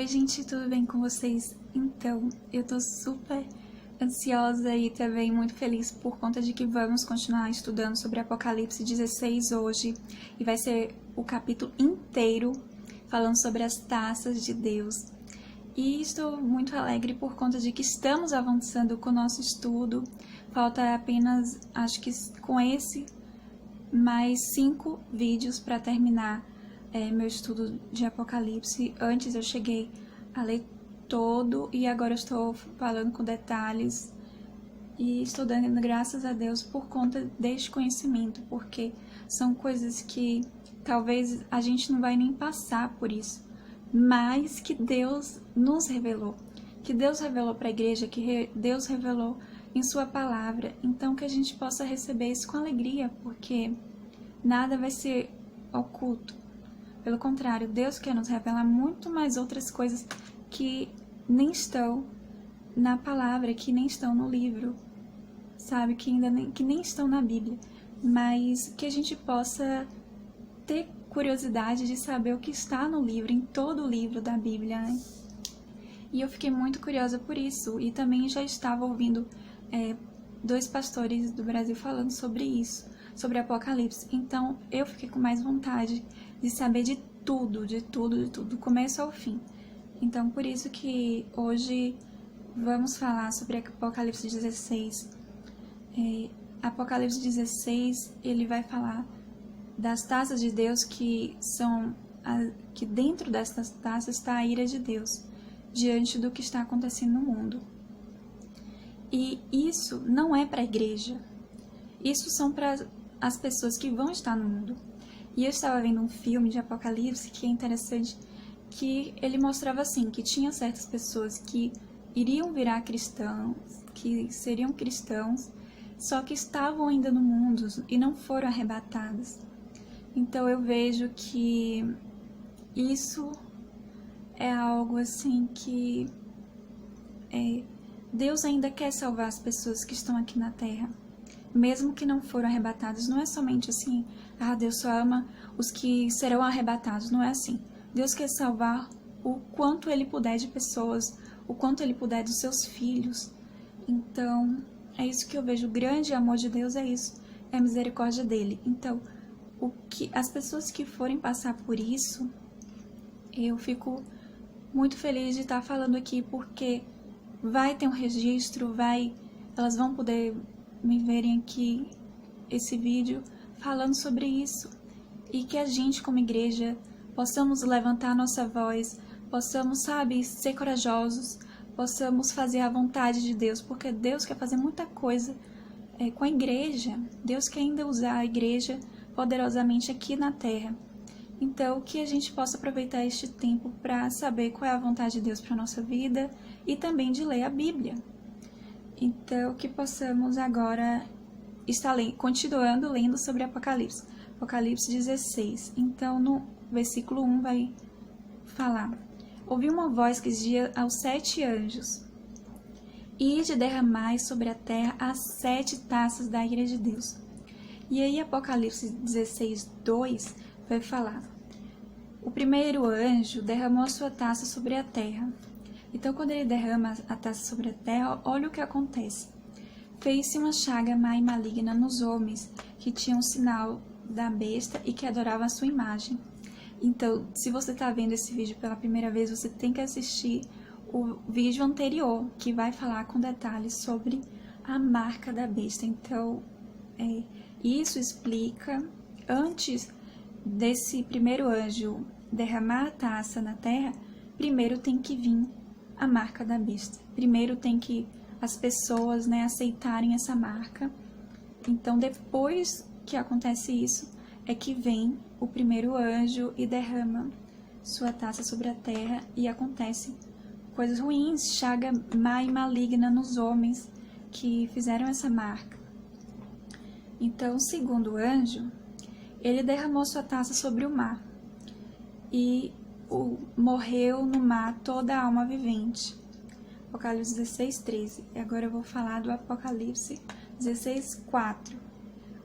Oi gente, tudo bem com vocês? Então, eu tô super ansiosa e também muito feliz por conta de que vamos continuar estudando sobre Apocalipse 16 hoje e vai ser o capítulo inteiro falando sobre as taças de Deus. E estou muito alegre por conta de que estamos avançando com o nosso estudo. Falta apenas, acho que com esse, mais 5 vídeos para terminar meu estudo de Apocalipse. Antes eu cheguei a ler todo e agora eu estou falando com detalhes e estou dando graças a Deus por conta deste conhecimento, porque são coisas que talvez a gente não vai nem passar por isso, mas que Deus nos revelou, que Deus revelou para a igreja, que Deus revelou em sua palavra. Então que a gente possa receber isso com alegria, porque nada vai ser oculto. Pelo contrário, Deus quer nos revelar muito mais outras coisas que nem estão na palavra, que nem estão no livro, sabe? Que nem estão na Bíblia. Mas que a gente possa ter curiosidade de saber o que está no livro, em todo o livro da Bíblia, né? E eu fiquei muito curiosa por isso. E também já estava ouvindo 2 pastores do Brasil falando sobre isso, sobre Apocalipse. Então eu fiquei com mais vontade de saber de tudo, do começo ao fim. Então por isso que hoje vamos falar sobre Apocalipse 16. Apocalipse 16, ele vai falar das taças de Deus que dentro dessas taças está a ira de Deus, diante do que está acontecendo no mundo. E isso não é para a igreja, isso são para as pessoas que vão estar no mundo. E eu estava vendo um filme de Apocalipse que é interessante, que ele mostrava assim, que tinha certas pessoas que iriam virar cristãos, que seriam cristãos, só que estavam ainda no mundo e não foram arrebatados. Então eu vejo que isso é algo assim que Deus ainda quer salvar as pessoas que estão aqui na Terra, mesmo que não foram arrebatados. Não é somente assim, Deus só ama os que serão arrebatados, não é assim. Deus quer salvar o quanto Ele puder de pessoas, o quanto Ele puder dos seus filhos. Então, é isso que eu vejo, o grande amor de Deus é isso, é a misericórdia dEle. Então, as pessoas que forem passar por isso, eu fico muito feliz de estar falando aqui, porque vai ter um registro, elas vão poder me verem aqui, esse vídeo, falando sobre isso. E que a gente, como igreja, possamos levantar a nossa voz, possamos, ser corajosos, possamos fazer a vontade de Deus, porque Deus quer fazer muita coisa com a igreja. Deus quer ainda usar a igreja poderosamente aqui na terra. Então, que a gente possa aproveitar este tempo para saber qual é a vontade de Deus para a nossa vida e também de ler a Bíblia. Então, que possamos agora estar continuando lendo sobre Apocalipse. Apocalipse 16. Então, no versículo 1 vai falar: ouvi uma voz que dizia aos 7 anjos: ide derramai sobre a terra as 7 taças da ira de Deus. E aí Apocalipse 16, 2 vai falar: o primeiro anjo derramou a sua taça sobre a terra. Então, quando ele derrama a taça sobre a terra, olha o que acontece. Fez-se uma chaga má e maligna nos homens que tinham o sinal da besta e que adoravam a sua imagem. Então, se você está vendo esse vídeo pela primeira vez, você tem que assistir o vídeo anterior, que vai falar com detalhes sobre a marca da besta. Então, isso explica, antes desse primeiro anjo derramar a taça na terra, primeiro tem que vir a marca da besta. Primeiro tem que as pessoas aceitarem essa marca. Então, depois que acontece isso, é que vem o primeiro anjo e derrama sua taça sobre a terra e acontece coisas ruins, chaga má e maligna nos homens que fizeram essa marca. Então, o segundo anjo, ele derramou sua taça sobre o mar e morreu no mar toda a alma vivente. Apocalipse 16, 13. E agora eu vou falar do Apocalipse 16, 4.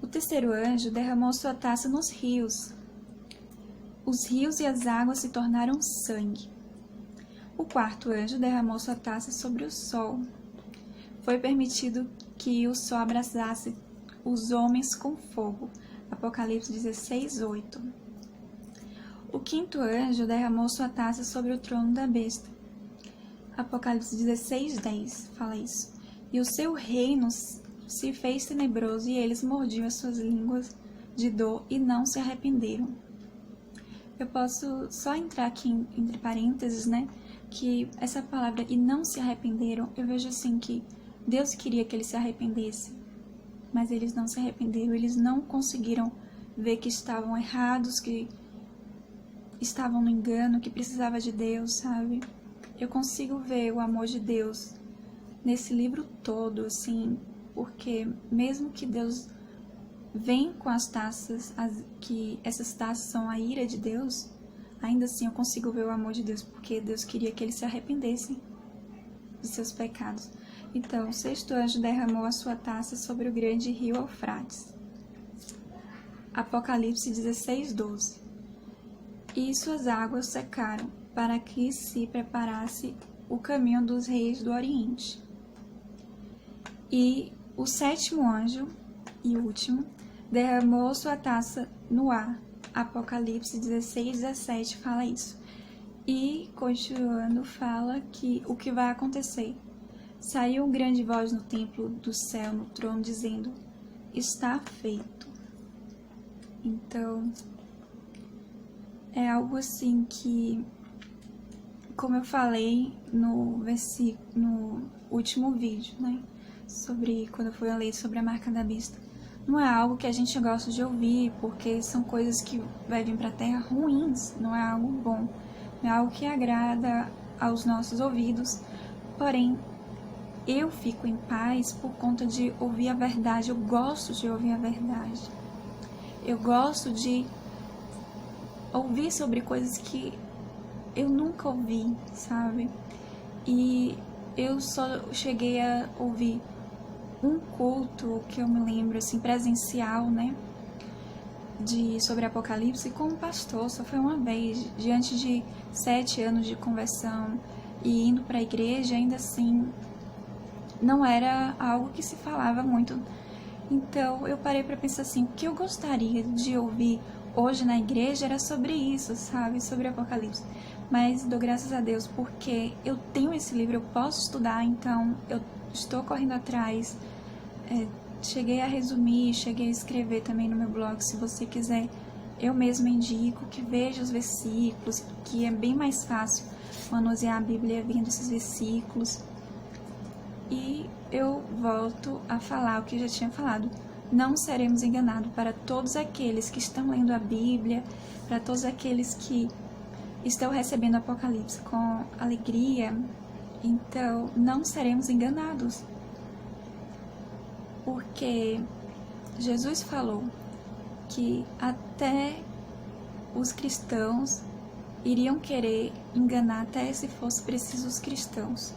O terceiro anjo derramou sua taça nos rios. Os rios e as águas se tornaram sangue. O quarto anjo derramou sua taça sobre o sol. Foi permitido que o sol abraçasse os homens com fogo. Apocalipse 16:8. O quinto anjo derramou sua taça sobre o trono da besta. Apocalipse 16:10 fala isso. E o seu reino se fez tenebroso, e eles mordiam as suas línguas de dor e não se arrependeram. Eu posso só entrar aqui entre parênteses, né? Que essa palavra "e não se arrependeram", eu vejo assim que Deus queria que eles se arrependessem, mas eles não se arrependeram, eles não conseguiram ver que estavam errados, que estavam no engano, que precisava de Deus, sabe? Eu consigo ver o amor de Deus nesse livro todo, assim, porque mesmo que Deus vem com as taças, que essas taças são a ira de Deus, ainda assim eu consigo ver o amor de Deus, porque Deus queria que eles se arrependessem de seus pecados. Então, o sexto anjo derramou a sua taça sobre o grande rio Eufrates. Apocalipse 16:12. E suas águas secaram, para que se preparasse o caminho dos reis do Oriente. E o sétimo anjo, e último, derramou sua taça no ar. Apocalipse 16:17 fala isso. E, continuando, fala que o que vai acontecer. Saiu uma grande voz no templo do céu, no trono, dizendo: está feito. Então, é algo assim que, como eu falei no último vídeo, né? Sobre quando eu fui ler sobre a marca da besta. Não é algo que a gente gosta de ouvir, porque são coisas que vai vir para a terra ruins, não é algo bom, não é algo que agrada aos nossos ouvidos. Porém, eu fico em paz por conta de ouvir a verdade, eu gosto de ouvir a verdade. Eu gosto de ouvir sobre coisas que eu nunca ouvi, sabe? E eu só cheguei a ouvir um culto que eu me lembro, assim, presencial, né? Sobre Apocalipse com um pastor, só foi uma vez, diante de 7 anos de conversão e indo para a igreja, ainda assim, não era algo que se falava muito. Então, eu parei para pensar assim, o que eu gostaria de ouvir hoje na igreja era sobre isso, sabe? Sobre Apocalipse. Mas dou graças a Deus porque eu tenho esse livro, eu posso estudar, então eu estou correndo atrás. Cheguei a resumir, cheguei a escrever também no meu blog, se você quiser. Eu mesma indico que veja os versículos, que é bem mais fácil manusear a Bíblia vendo esses versículos. E eu volto a falar o que eu já tinha falado. Não seremos enganados. Para todos aqueles que estão lendo a Bíblia, para todos aqueles que estão recebendo o Apocalipse com alegria, então não seremos enganados. Porque Jesus falou que até os cristãos iriam querer enganar, até se fosse preciso os cristãos.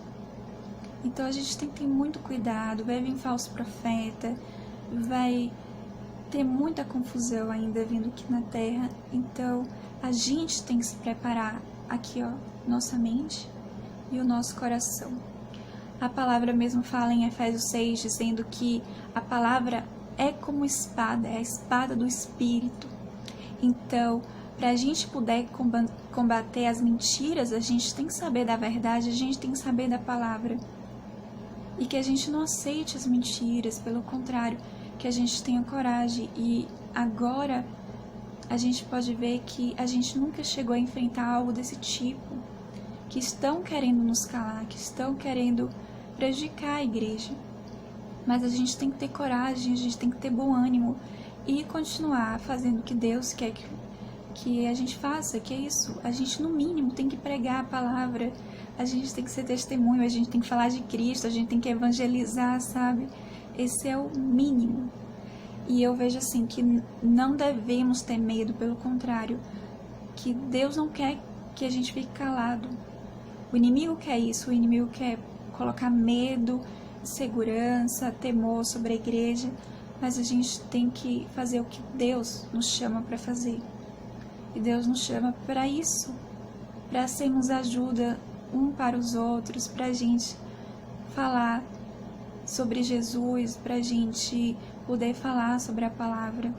Então a gente tem que ter muito cuidado, vai vir falso profeta, vai ter muita confusão ainda vindo aqui na Terra. Então a gente tem que se preparar aqui, ó, nossa mente e o nosso coração. A palavra mesmo fala em Efésios 6, dizendo que a palavra é como espada, é a espada do Espírito. Então, para a gente poder combater as mentiras, a gente tem que saber da verdade, a gente tem que saber da palavra. E que a gente não aceite as mentiras, pelo contrário, que a gente tenha coragem. E agora a gente pode ver que a gente nunca chegou a enfrentar algo desse tipo, que estão querendo nos calar, que estão querendo prejudicar a igreja. Mas a gente tem que ter coragem, a gente tem que ter bom ânimo e continuar fazendo o que Deus quer que a gente faça, que é isso. A gente, no mínimo, tem que pregar a palavra, a gente tem que ser testemunho, a gente tem que falar de Cristo, a gente tem que evangelizar, sabe? Esse é o mínimo. E eu vejo assim que não devemos ter medo, pelo contrário, que Deus não quer que a gente fique calado. O inimigo quer isso, o inimigo quer colocar medo, segurança, temor sobre a igreja, mas a gente tem que fazer o que Deus nos chama para fazer. E Deus nos chama para isso, para sermos ajuda um para os outros, para a gente falar sobre Jesus, para a gente poder falar sobre a palavra.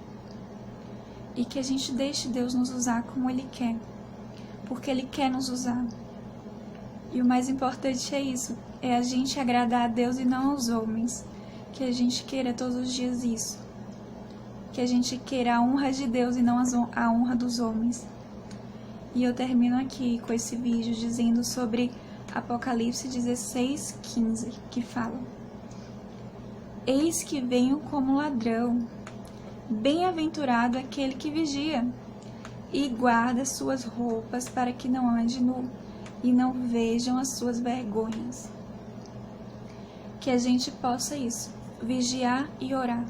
E que a gente deixe Deus nos usar como Ele quer, porque Ele quer nos usar. E o mais importante é isso, é a gente agradar a Deus e não aos homens. Que a gente queira todos os dias isso. Que a gente queira a honra de Deus e não a honra dos homens. E eu termino aqui com esse vídeo dizendo sobre Apocalipse 16:15, que fala: Eis que venho como ladrão, bem-aventurado aquele que vigia e guarda suas roupas para que não ande nu e não vejam as suas vergonhas. Que a gente possa isso, vigiar e orar,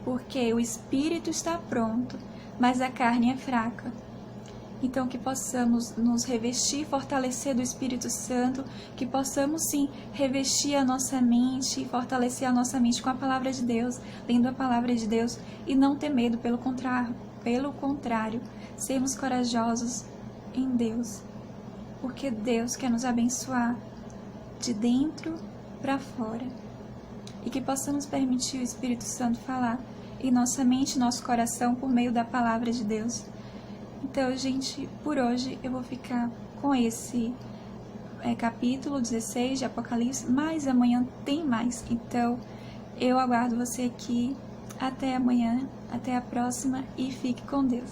porque o espírito está pronto, mas a carne é fraca. Então que possamos nos revestir, fortalecer do Espírito Santo, que possamos sim revestir a nossa mente e fortalecer a nossa mente com a palavra de Deus, lendo a palavra de Deus e não ter medo, pelo contrário, sermos corajosos em Deus, porque Deus quer nos abençoar de dentro para fora. E que possamos permitir o Espírito Santo falar em nossa mente e nosso coração por meio da palavra de Deus. Então, gente, por hoje eu vou ficar com esse capítulo 16 de Apocalipse, mas amanhã tem mais. Então, eu aguardo você aqui. Até amanhã, até a próxima e fique com Deus.